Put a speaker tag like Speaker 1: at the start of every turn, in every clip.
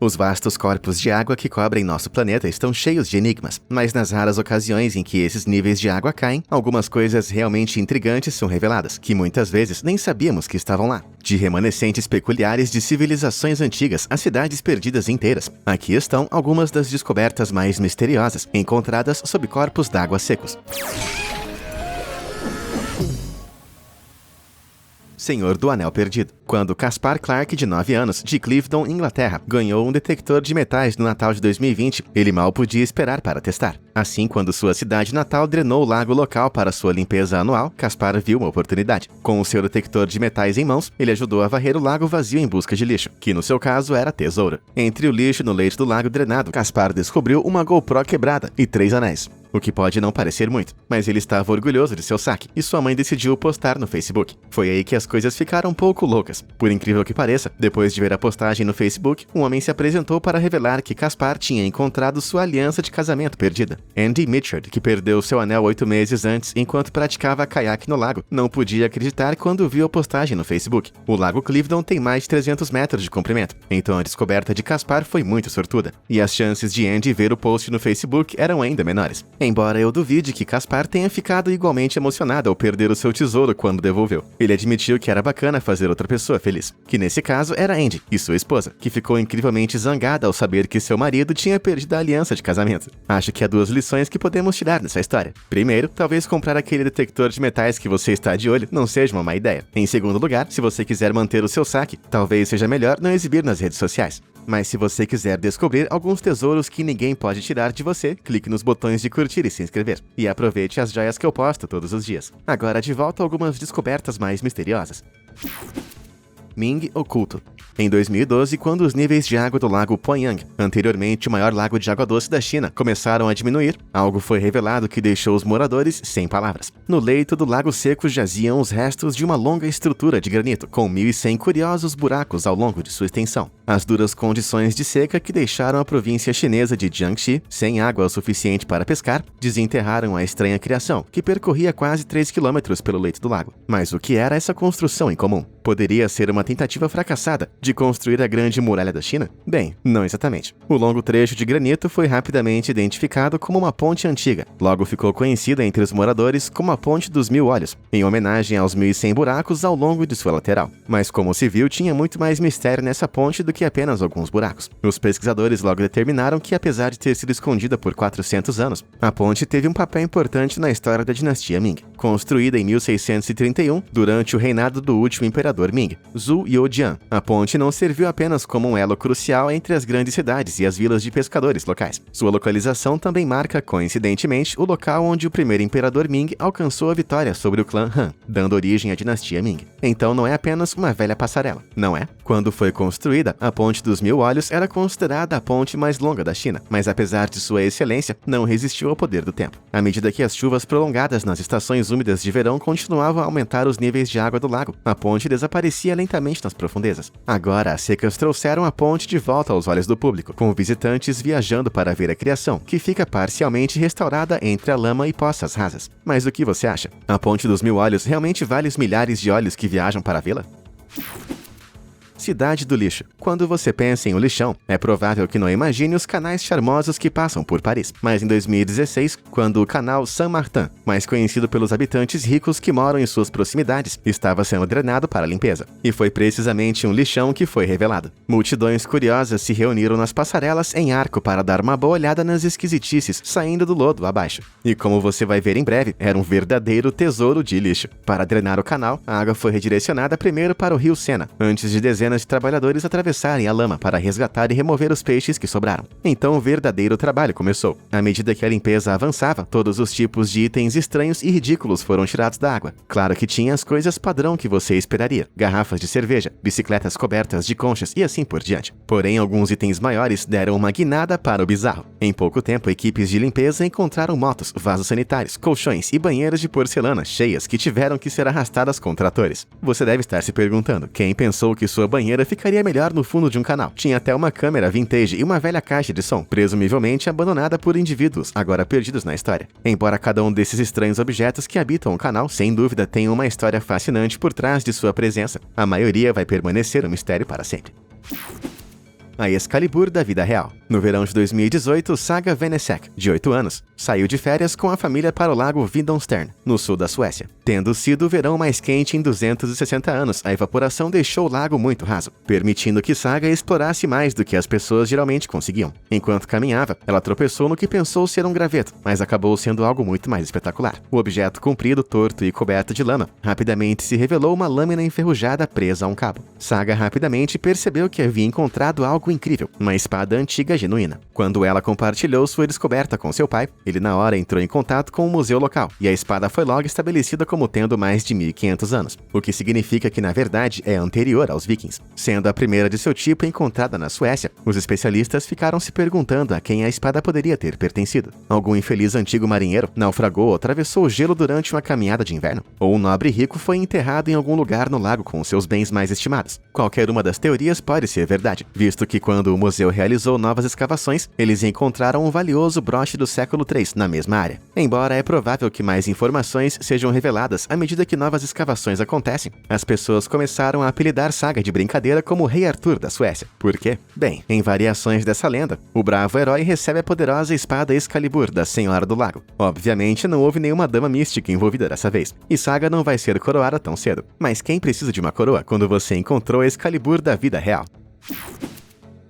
Speaker 1: Os vastos corpos de água que cobrem nosso planeta estão cheios de enigmas, mas nas raras ocasiões em que esses níveis de água caem, algumas coisas realmente intrigantes são reveladas, que muitas vezes nem sabíamos que estavam lá. De remanescentes peculiares de civilizações antigas a cidades perdidas inteiras, aqui estão algumas das descobertas mais misteriosas encontradas sob corpos d'água secos. Senhor do Anel Perdido. Quando Caspar Clark, de 9 anos, de Clifton, Inglaterra, ganhou um detector de metais no Natal de 2020, ele mal podia esperar para testar. Assim, quando sua cidade natal drenou o lago local para sua limpeza anual, Caspar viu uma oportunidade. Com o seu detector de metais em mãos, ele ajudou a varrer o lago vazio em busca de lixo, que no seu caso era tesouro. Entre o lixo no leito do lago drenado, Caspar descobriu uma GoPro quebrada e 3 anéis. O que pode não parecer muito, mas ele estava orgulhoso de seu saque, e sua mãe decidiu postar no Facebook. Foi aí que as coisas ficaram um pouco loucas. Por incrível que pareça, depois de ver a postagem no Facebook, um homem se apresentou para revelar que Caspar tinha encontrado sua aliança de casamento perdida. Andy Mitchard, que perdeu seu anel 8 meses antes enquanto praticava caiaque no lago, não podia acreditar quando viu a postagem no Facebook. O lago Clifton tem mais de 300 metros de comprimento, então a descoberta de Caspar foi muito sortuda, e as chances de Andy ver o post no Facebook eram ainda menores. Embora eu duvide que Caspar tenha ficado igualmente emocionado ao perder o seu tesouro quando devolveu. Ele admitiu que era bacana fazer outra pessoa feliz, que nesse caso era Andy e sua esposa, que ficou incrivelmente zangada ao saber que seu marido tinha perdido a aliança de casamento. Acho que há 2 lições que podemos tirar dessa história. Primeiro, talvez comprar aquele detector de metais que você está de olho não seja uma má ideia. Em segundo lugar, se você quiser manter o seu saque, talvez seja melhor não exibir nas redes sociais. Mas se você quiser descobrir alguns tesouros que ninguém pode tirar de você, clique nos botões de curtir e se inscrever. E aproveite as joias que eu posto todos os dias. Agora de volta a algumas descobertas mais misteriosas. Ming oculto. Em 2012, quando os níveis de água do lago Poyang, anteriormente o maior lago de água doce da China, começaram a diminuir, algo foi revelado que deixou os moradores sem palavras. No leito do lago seco jaziam os restos de uma longa estrutura de granito, com 1.100 curiosos buracos ao longo de sua extensão. As duras condições de seca que deixaram a província chinesa de Jiangxi sem água o suficiente para pescar, desenterraram a estranha criação, que percorria quase 3 quilômetros pelo leito do lago. Mas o que era essa construção em comum? Poderia ser uma tentativa fracassada de construir a Grande Muralha da China? Bem, não exatamente. O longo trecho de granito foi rapidamente identificado como uma ponte antiga. Logo ficou conhecida entre os moradores como a Ponte dos Mil Olhos, em homenagem aos 1.100 buracos ao longo de sua lateral. Mas como se viu, tinha muito mais mistério nessa ponte do que apenas alguns buracos. Os pesquisadores logo determinaram que, apesar de ter sido escondida por 400 anos, a ponte teve um papel importante na história da dinastia Ming. Construída em 1631, durante o reinado do último imperador Ming, Zhou Youjian, a ponte não serviu apenas como um elo crucial entre as grandes cidades e as vilas de pescadores locais. Sua localização também marca, coincidentemente, o local onde o primeiro imperador Ming alcançou a vitória sobre o clã Han, dando origem à dinastia Ming. Então não é apenas uma velha passarela, não é? Quando foi construída, a Ponte dos Mil Olhos era considerada a ponte mais longa da China, mas apesar de sua excelência, não resistiu ao poder do tempo. À medida que as chuvas prolongadas nas estações úmidas de verão continuavam a aumentar os níveis de água do lago, a ponte desaparecia lentamente nas profundezas. Agora, as secas trouxeram a ponte de volta aos olhos do público, com visitantes viajando para ver a criação, que fica parcialmente restaurada entre a lama e poças rasas. Mas o que você acha? A Ponte dos Mil Olhos realmente vale os milhares de olhos que viajam para vê-la? Cidade do lixo. Quando você pensa em um lixão, é provável que não imagine os canais charmosos que passam por Paris. Mas em 2016, quando o canal Saint-Martin, mais conhecido pelos habitantes ricos que moram em suas proximidades, estava sendo drenado para limpeza. E foi precisamente um lixão que foi revelado. Multidões curiosas se reuniram nas passarelas em arco para dar uma boa olhada nas esquisitices saindo do lodo abaixo. E como você vai ver em breve, era um verdadeiro tesouro de lixo. Para drenar o canal, a água foi redirecionada primeiro para o rio Sena, antes de dezenas de trabalhadores atravessarem a lama para resgatar e remover os peixes que sobraram. Então o verdadeiro trabalho começou. À medida que a limpeza avançava, todos os tipos de itens estranhos e ridículos foram tirados da água. Claro que tinha as coisas padrão que você esperaria: garrafas de cerveja, bicicletas cobertas de conchas e assim por diante. Porém, alguns itens maiores deram uma guinada para o bizarro. Em pouco tempo, equipes de limpeza encontraram motos, vasos sanitários, colchões e banheiras de porcelana cheias que tiveram que ser arrastadas com tratores. Você deve estar se perguntando: quem pensou que sua banheira ficaria melhor no fundo de um canal? Tinha até uma câmera vintage e uma velha caixa de som, presumivelmente abandonada por indivíduos agora perdidos na história. Embora cada um desses estranhos objetos que habitam o canal, sem dúvida, tenha uma história fascinante por trás de sua presença, a maioria vai permanecer um mistério para sempre. a Excalibur da vida real. No verão de 2018, Saga Venesek, de 8 anos, saiu de férias com a família para o lago Vidonstern, no sul da Suécia. Tendo sido o verão mais quente em 260 anos, a evaporação deixou o lago muito raso, permitindo que Saga explorasse mais do que as pessoas geralmente conseguiam. Enquanto caminhava, ela tropeçou no que pensou ser um graveto, mas acabou sendo algo muito mais espetacular. O objeto comprido, torto e coberto de lama rapidamente se revelou uma lâmina enferrujada presa a um cabo. Saga rapidamente percebeu que havia encontrado algo incrível, uma espada antiga genuína. Quando ela compartilhou sua descoberta com seu pai, ele na hora entrou em contato com o museu local, e a espada foi logo estabelecida como tendo mais de 1500 anos, o que significa que na verdade é anterior aos vikings. Sendo a primeira de seu tipo encontrada na Suécia, os especialistas ficaram se perguntando a quem a espada poderia ter pertencido. Algum infeliz antigo marinheiro naufragou ou atravessou o gelo durante uma caminhada de inverno? Ou um nobre rico foi enterrado em algum lugar no lago com seus bens mais estimados? Qualquer uma das teorias pode ser verdade, visto que quando o museu realizou novas escavações, eles encontraram um valioso broche do século III na mesma área. Embora é provável que mais informações sejam reveladas à medida que novas escavações acontecem, as pessoas começaram a apelidar Saga de brincadeira como Rei Arthur da Suécia. Por quê? Bem, em variações dessa lenda, o bravo herói recebe a poderosa espada Excalibur da Senhora do Lago. Obviamente não houve nenhuma dama mística envolvida dessa vez, e Saga não vai ser coroada tão cedo. Mas quem precisa de uma coroa quando você encontrou a Excalibur da vida real?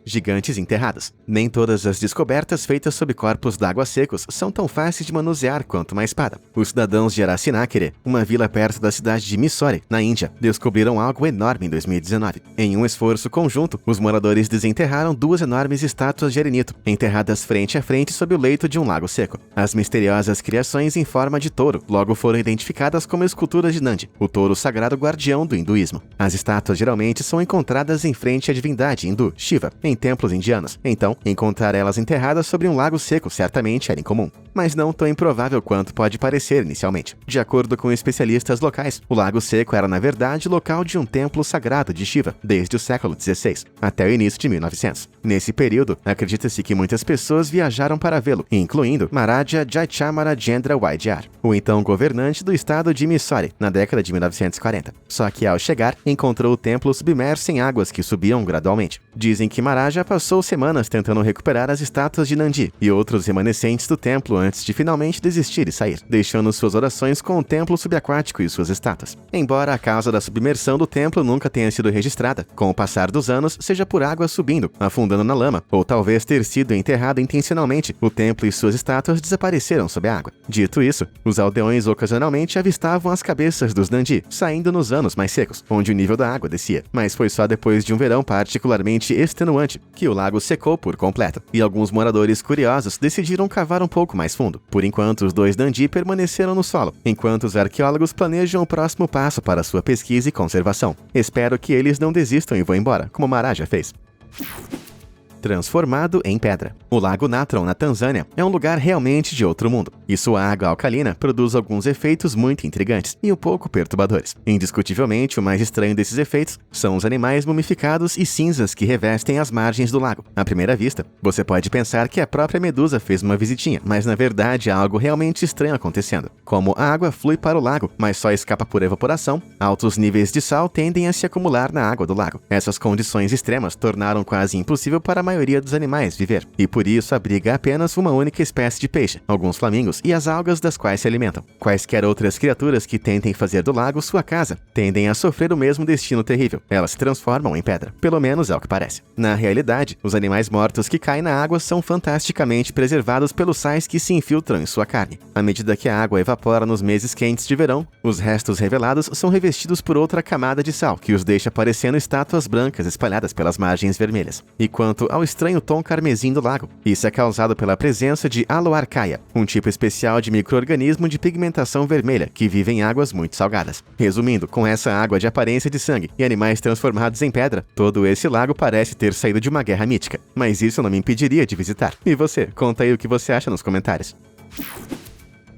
Speaker 1: Gigantes enterrados. Nem todas as descobertas feitas sob corpos d'água secos são tão fáceis de manusear quanto uma espada. Os cidadãos de Arasinakere, uma vila perto da cidade de Mysore, na Índia, descobriram algo enorme em 2019. Em um esforço conjunto, os moradores desenterraram 2 enormes estátuas de arenito, enterradas frente a frente sob o leito de um lago seco. As misteriosas criações em forma de touro logo foram identificadas como esculturas de Nandi, o touro sagrado guardião do hinduísmo. As estátuas geralmente são encontradas em frente à divindade hindu, Shiva, em templos indianos. Então, encontrar elas enterradas sobre um lago seco certamente era incomum, mas não tão improvável quanto pode parecer inicialmente. De acordo com especialistas locais, o lago seco era na verdade o local de um templo sagrado de Shiva, desde o século XVI, até o início de 1900. Nesse período, acredita-se que muitas pessoas viajaram para vê-lo, incluindo Maharaja Jayacharajendra Waidyar, o então governante do estado de Mysore, na década de 1940. Só que ao chegar, encontrou o templo submerso em águas que subiam gradualmente. Dizem que Maharaja passou semanas tentando recuperar as estátuas de Nandi e outros remanescentes do templo antes de finalmente desistir e sair, deixando suas orações com o templo subaquático e suas estátuas. Embora a causa da submersão do templo nunca tenha sido registrada, com o passar dos anos, seja por água subindo, afundando na lama, ou talvez ter sido enterrado intencionalmente, o templo e suas estátuas desapareceram sob a água. Dito isso, os aldeões ocasionalmente avistavam as cabeças dos Nandi, saindo nos anos mais secos, onde o nível da água descia. Mas foi só depois de um verão particularmente extenuante que o lago secou por completo, e alguns moradores curiosos decidiram cavar um pouco mais fundo. Por enquanto, os 2 Nandi permaneceram no solo, enquanto os arqueólogos planejam o próximo passo para sua pesquisa e conservação. Espero que eles não desistam e vão embora, como Maharaja fez. Transformado em pedra. O Lago Natron, na Tanzânia, é um lugar realmente de outro mundo, e sua água alcalina produz alguns efeitos muito intrigantes e um pouco perturbadores. Indiscutivelmente, o mais estranho desses efeitos são os animais mumificados e cinzas que revestem as margens do lago. À primeira vista, você pode pensar que a própria Medusa fez uma visitinha, mas na verdade há algo realmente estranho acontecendo. Como a água flui para o lago, mas só escapa por evaporação, altos níveis de sal tendem a se acumular na água do lago. Essas condições extremas tornaram quase impossível para a maioria dos animais viver, e por isso abriga apenas uma única espécie de peixe, alguns flamingos e as algas das quais se alimentam. Quaisquer outras criaturas que tentem fazer do lago sua casa tendem a sofrer o mesmo destino terrível. Elas se transformam em pedra, pelo menos é o que parece. Na realidade, os animais mortos que caem na água são fantasticamente preservados pelos sais que se infiltram em sua carne. À medida que a água evapora nos meses quentes de verão, os restos revelados são revestidos por outra camada de sal, que os deixa parecendo estátuas brancas espalhadas pelas margens vermelhas. E quanto ao estranho tom carmesim do lago, isso é causado pela presença de Aloarchaea, um tipo especial de micro-organismo de pigmentação vermelha que vive em águas muito salgadas. Resumindo, com essa água de aparência de sangue e animais transformados em pedra, todo esse lago parece ter saído de uma guerra mítica. Mas isso não me impediria de visitar. E você? Conta aí o que você acha nos comentários.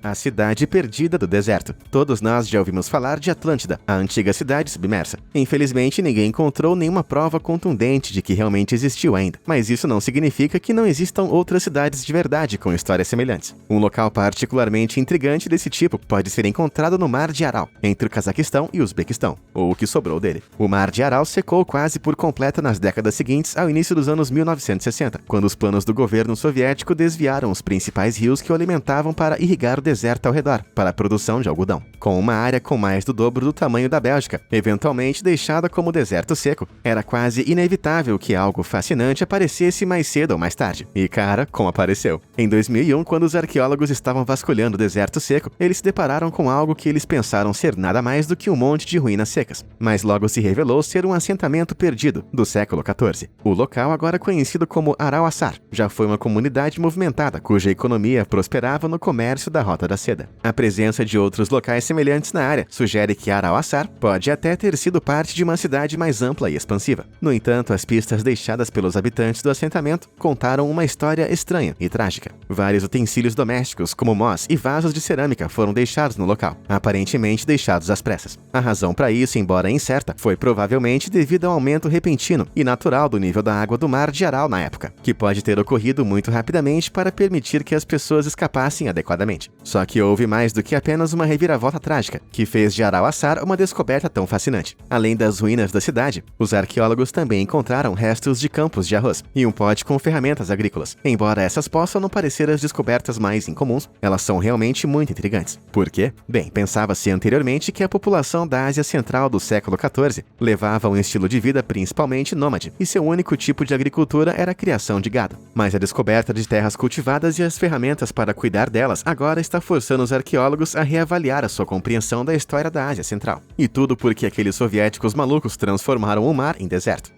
Speaker 1: A cidade perdida do deserto. Todos nós já ouvimos falar de Atlântida, a antiga cidade submersa. Infelizmente, ninguém encontrou nenhuma prova contundente de que realmente existiu ainda. Mas isso não significa que não existam outras cidades de verdade com histórias semelhantes. Um local particularmente intrigante desse tipo pode ser encontrado no Mar de Aral, entre o Cazaquistão e o Uzbequistão, ou o que sobrou dele. O Mar de Aral secou quase por completo nas décadas seguintes ao início dos anos 1960, quando os planos do governo soviético desviaram os principais rios que o alimentavam para irrigar o deserto ao redor, para a produção de algodão. Com uma área com mais do dobro do tamanho da Bélgica, eventualmente deixada como deserto seco, era quase inevitável que algo fascinante aparecesse mais cedo ou mais tarde. E cara, como apareceu. Em 2001, quando os arqueólogos estavam vasculhando o deserto seco, eles se depararam com algo que eles pensaram ser nada mais do que um monte de ruínas secas. Mas logo se revelou ser um assentamento perdido, do século XIV. O local, agora conhecido como Arau-Assar, já foi uma comunidade movimentada, cuja economia prosperava no comércio da Rota da Seda. A presença de outros locais semelhantes na área sugere que Arau-Assar pode até ter sido parte de uma cidade mais ampla e expansiva. No entanto, as pistas deixadas pelos habitantes do assentamento contaram uma história estranha e trágica. Vários utensílios domésticos, como mós e vasos de cerâmica, foram deixados no local, aparentemente deixados às pressas. A razão para isso, embora incerta, foi provavelmente devido ao aumento repentino e natural do nível da água do Mar de Aral na época, que pode ter ocorrido muito rapidamente para permitir que as pessoas escapassem adequadamente. Só que houve mais do que apenas uma reviravolta trágica, que fez de Arau-Assar uma descoberta tão fascinante. Além das ruínas da cidade, os arqueólogos também encontraram restos de campos de arroz e um pote com ferramentas agrícolas. Embora essas possam não parecer as descobertas mais incomuns, elas são realmente muito intrigantes. Por quê? Bem, pensava-se anteriormente que a população da Ásia Central do século XIV levava um estilo de vida principalmente nômade, e seu único tipo de agricultura era a criação de gado. Mas a descoberta de terras cultivadas e as ferramentas para cuidar delas agora está forçando os arqueólogos a reavaliar a sua compreensão da história da Ásia Central. E tudo porque aqueles soviéticos malucos transformaram o mar em deserto.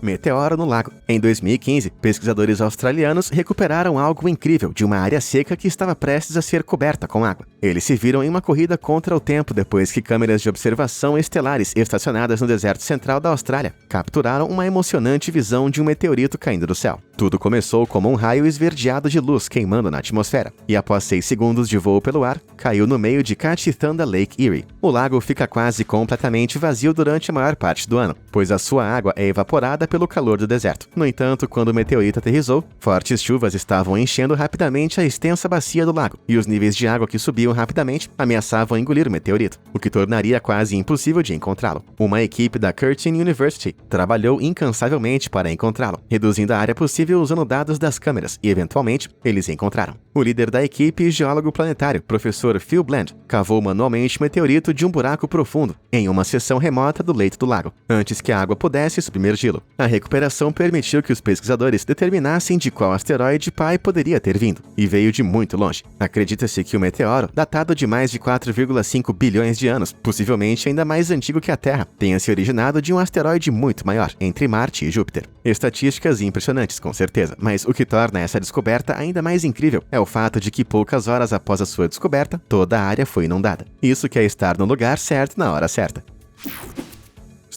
Speaker 1: Meteoro no lago. Em 2015, pesquisadores australianos recuperaram algo incrível de uma área seca que estava prestes a ser coberta com água. Eles se viram em uma corrida contra o tempo depois que câmeras de observação estelares estacionadas no deserto central da Austrália capturaram uma emocionante visão de um meteorito caindo do céu. Tudo começou como um raio esverdeado de luz queimando na atmosfera, e após 6 segundos de voo pelo ar, caiu no meio de Cachithanda Lake Erie. O lago fica quase completamente vazio durante a maior parte do ano, pois a sua água é evaporada pelo calor do deserto. No entanto, quando o meteorito aterrissou, fortes chuvas estavam enchendo rapidamente a extensa bacia do lago, e os níveis de água que subiam rapidamente ameaçavam engolir o meteorito, o que tornaria quase impossível de encontrá-lo. Uma equipe da Curtin University trabalhou incansavelmente para encontrá-lo, reduzindo a área possível usando dados das câmeras, e eventualmente, eles encontraram. O líder da equipe e geólogo planetário, professor Phil Bland, cavou manualmente o meteorito de um buraco profundo, em uma seção remota do leito do lago, antes que a água pudesse submergi-lo. A recuperação permitiu que os pesquisadores determinassem de qual asteroide pai poderia ter vindo, e veio de muito longe. Acredita-se que o meteoro, datado de mais de 4,5 bilhões de anos, possivelmente ainda mais antigo que a Terra, tenha se originado de um asteroide muito maior, entre Marte e Júpiter. Estatísticas impressionantes, com certeza, mas o que torna essa descoberta ainda mais incrível é o fato de que poucas horas após a sua descoberta, toda a área foi inundada. Isso quer estar no lugar certo na hora certa.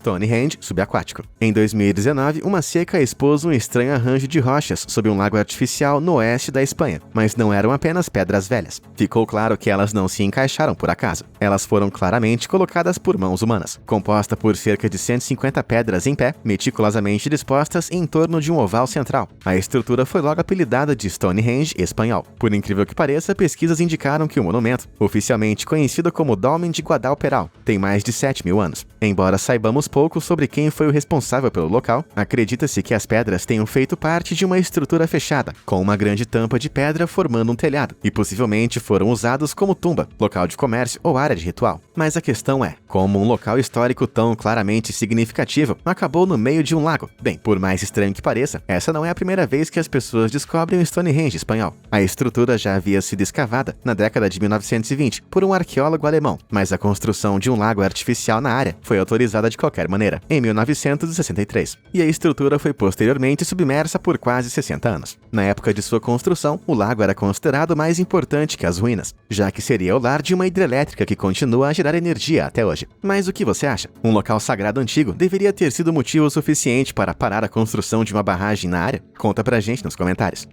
Speaker 1: Stonehenge subaquático. Em 2019, uma seca expôs um estranho arranjo de rochas sob um lago artificial no oeste da Espanha, mas não eram apenas pedras velhas. Ficou claro que elas não se encaixaram por acaso. Elas foram claramente colocadas por mãos humanas, composta por cerca de 150 pedras em pé, meticulosamente dispostas em torno de um oval central. A estrutura foi logo apelidada de Stonehenge espanhol. Por incrível que pareça, pesquisas indicaram que o monumento, oficialmente conhecido como Dolmen de Guadalperal, tem mais de 7.000 anos. Embora saibamos pouco sobre quem foi o responsável pelo local, acredita-se que as pedras tenham feito parte de uma estrutura fechada, com uma grande tampa de pedra formando um telhado, e possivelmente foram usados como tumba, local de comércio ou área de ritual. Mas a questão é, como um local histórico tão claramente significativo acabou no meio de um lago? Bem, por mais estranho que pareça, essa não é a primeira vez que as pessoas descobrem o Stonehenge espanhol. A estrutura já havia sido escavada na década de 1920 por um arqueólogo alemão, mas a construção de um lago artificial na área foi autorizada de qualquer maneira, em 1963, e a estrutura foi posteriormente submersa por quase 60 anos. Na época de sua construção, o lago era considerado mais importante que as ruínas, já que seria o lar de uma hidrelétrica que continua a gerar energia até hoje. Mas o que você acha? Um local sagrado antigo deveria ter sido motivo suficiente para parar a construção de uma barragem na área? Conta pra gente nos comentários.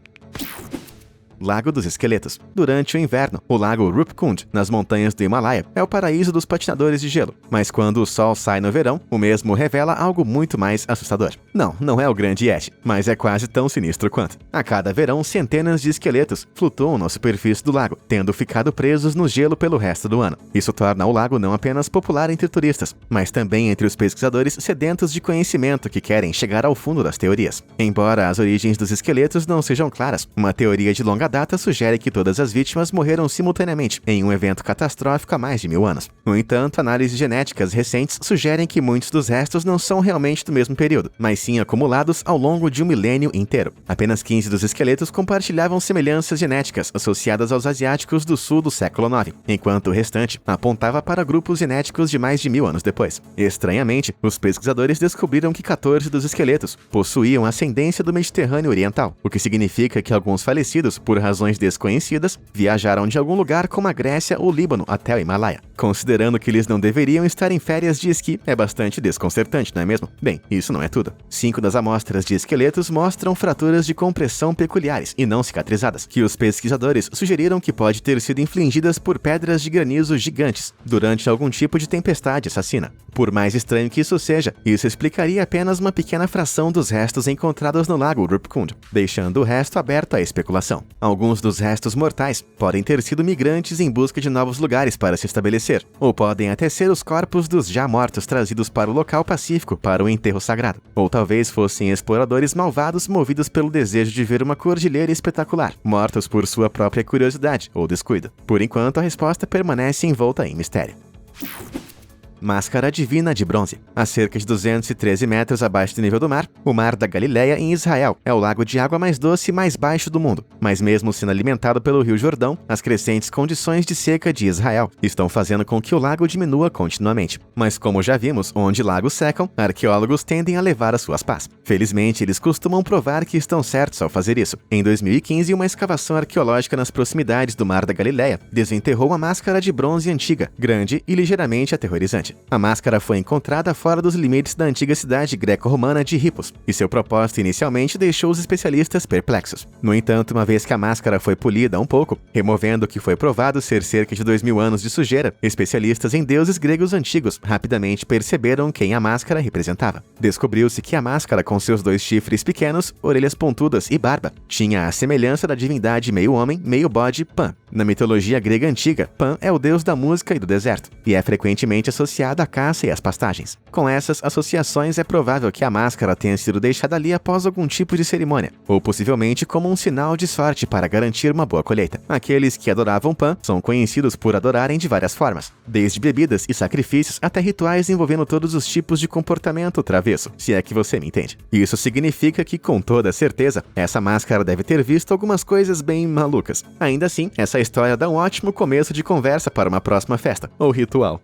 Speaker 1: Lago dos Esqueletos. Durante o inverno, o Lago Rupkund, nas montanhas do Himalaia, é o paraíso dos patinadores de gelo. Mas quando o sol sai no verão, o mesmo revela algo muito mais assustador. Não é o Grande Yeti, mas é quase tão sinistro quanto. A cada verão, centenas de esqueletos flutuam na superfície do lago, tendo ficado presos no gelo pelo resto do ano. Isso torna o lago não apenas popular entre turistas, mas também entre os pesquisadores sedentos de conhecimento que querem chegar ao fundo das teorias. Embora as origens dos esqueletos não sejam claras, uma teoria de longa data sugere que todas as vítimas morreram simultaneamente em um evento catastrófico há mais de 1000 anos. No entanto, análises genéticas recentes sugerem que muitos dos restos não são realmente do mesmo período, mas sim acumulados ao longo de um milênio inteiro. Apenas 15 dos esqueletos compartilhavam semelhanças genéticas associadas aos asiáticos do sul do século IX, enquanto o restante apontava para grupos genéticos de mais de 1000 anos depois. Estranhamente, os pesquisadores descobriram que 14 dos esqueletos possuíam ascendência do Mediterrâneo Oriental, o que significa que alguns falecidos, por razões desconhecidas, viajaram de algum lugar como a Grécia ou Líbano até o Himalaia. Considerando que eles não deveriam estar em férias de esqui, é bastante desconcertante, não é mesmo? Bem, isso não é tudo. 5 das amostras de esqueletos mostram fraturas de compressão peculiares e não cicatrizadas, que os pesquisadores sugeriram que pode ter sido infligidas por pedras de granizo gigantes durante algum tipo de tempestade assassina. Por mais estranho que isso seja, isso explicaria apenas uma pequena fração dos restos encontrados no lago Rupkund, deixando o resto aberto à especulação. Alguns dos restos mortais podem ter sido migrantes em busca de novos lugares para se estabelecer, ou podem até ser os corpos dos já mortos trazidos para o local pacífico para o enterro sagrado. Ou talvez fossem exploradores malvados movidos pelo desejo de ver uma cordilheira espetacular, mortos por sua própria curiosidade ou descuido. Por enquanto, a resposta permanece envolta em mistério. Máscara Divina de Bronze. A cerca de 213 metros abaixo do nível do mar, o Mar da Galileia, em Israel, é o lago de água mais doce e mais baixo do mundo. Mas mesmo sendo alimentado pelo Rio Jordão, as crescentes condições de seca de Israel estão fazendo com que o lago diminua continuamente. Mas como já vimos, onde lagos secam, arqueólogos tendem a levar as suas pás. Felizmente, eles costumam provar que estão certos ao fazer isso. Em 2015, uma escavação arqueológica nas proximidades do Mar da Galileia desenterrou uma máscara de bronze antiga, grande e ligeiramente aterrorizante. A máscara foi encontrada fora dos limites da antiga cidade greco-romana de Hippos, e seu propósito inicialmente deixou os especialistas perplexos. No entanto, uma vez que a máscara foi polida um pouco, removendo o que foi provado ser cerca de 2000 anos de sujeira, especialistas em deuses gregos antigos rapidamente perceberam quem a máscara representava. Descobriu-se que a máscara, com seus 2 chifres pequenos, orelhas pontudas e barba, tinha a semelhança da divindade meio homem, meio bode Pan. Na mitologia grega antiga, Pan é o deus da música e do deserto, e é frequentemente associado à caça e às pastagens. Com essas associações, é provável que a máscara tenha sido deixada ali após algum tipo de cerimônia, ou possivelmente como um sinal de sorte para garantir uma boa colheita. Aqueles que adoravam Pan são conhecidos por adorarem de várias formas, desde bebidas e sacrifícios até rituais envolvendo todos os tipos de comportamento travesso, se é que você me entende. Isso significa que, com toda certeza, essa máscara deve ter visto algumas coisas bem malucas. Ainda assim, essa história dá um ótimo começo de conversa para uma próxima festa, ou ritual.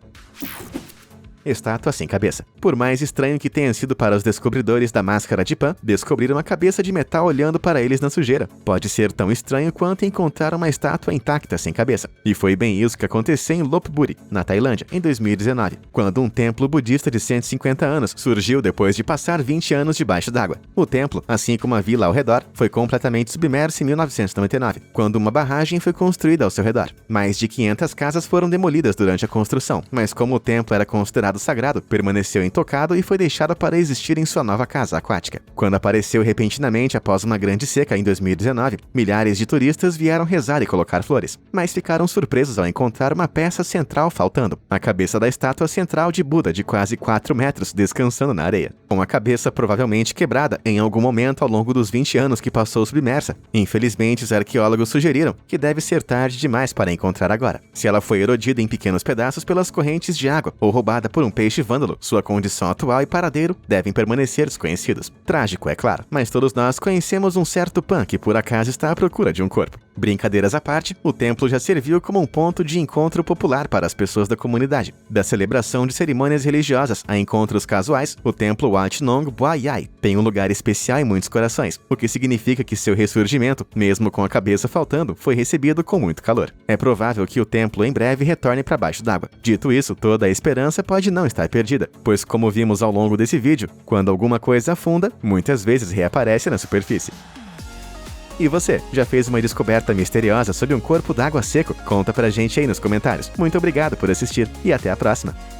Speaker 1: Estátua sem cabeça. Por mais estranho que tenha sido para os descobridores da máscara de Pan, descobrir uma cabeça de metal olhando para eles na sujeira pode ser tão estranho quanto encontrar uma estátua intacta sem cabeça. E foi bem isso que aconteceu em Lopburi, na Tailândia, em 2019, quando um templo budista de 150 anos surgiu depois de passar 20 anos debaixo d'água. O templo, assim como a vila ao redor, foi completamente submerso em 1999, quando uma barragem foi construída ao seu redor. Mais de 500 casas foram demolidas durante a construção, mas como o templo era considerado sagrado, permaneceu intocado e foi deixado para existir em sua nova casa aquática. Quando apareceu repentinamente após uma grande seca em 2019, milhares de turistas vieram rezar e colocar flores, mas ficaram surpresos ao encontrar uma peça central faltando, a cabeça da estátua central de Buda de quase 4 metros descansando na areia, com a cabeça provavelmente quebrada em algum momento ao longo dos 20 anos que passou submersa. Infelizmente, os arqueólogos sugeriram que deve ser tarde demais para encontrar agora. Se ela foi erodida em pequenos pedaços pelas correntes de água ou roubada por um peixe vândalo, sua condição atual e paradeiro devem permanecer desconhecidos. Trágico, é claro, mas todos nós conhecemos um certo Pan que por acaso está à procura de um corpo. Brincadeiras à parte, o templo já serviu como um ponto de encontro popular para as pessoas da comunidade. Da celebração de cerimônias religiosas a encontros casuais, o templo Wat Nong Bua Yai tem um lugar especial em muitos corações, o que significa que seu ressurgimento, mesmo com a cabeça faltando, foi recebido com muito calor. É provável que o templo em breve retorne para baixo d'água. Dito isso, toda a esperança pode não estar perdida, pois como vimos ao longo desse vídeo, quando alguma coisa afunda, muitas vezes reaparece na superfície. E você, já fez uma descoberta misteriosa sobre um corpo d'água seco? Conta pra gente aí nos comentários. Muito obrigado por assistir e até a próxima!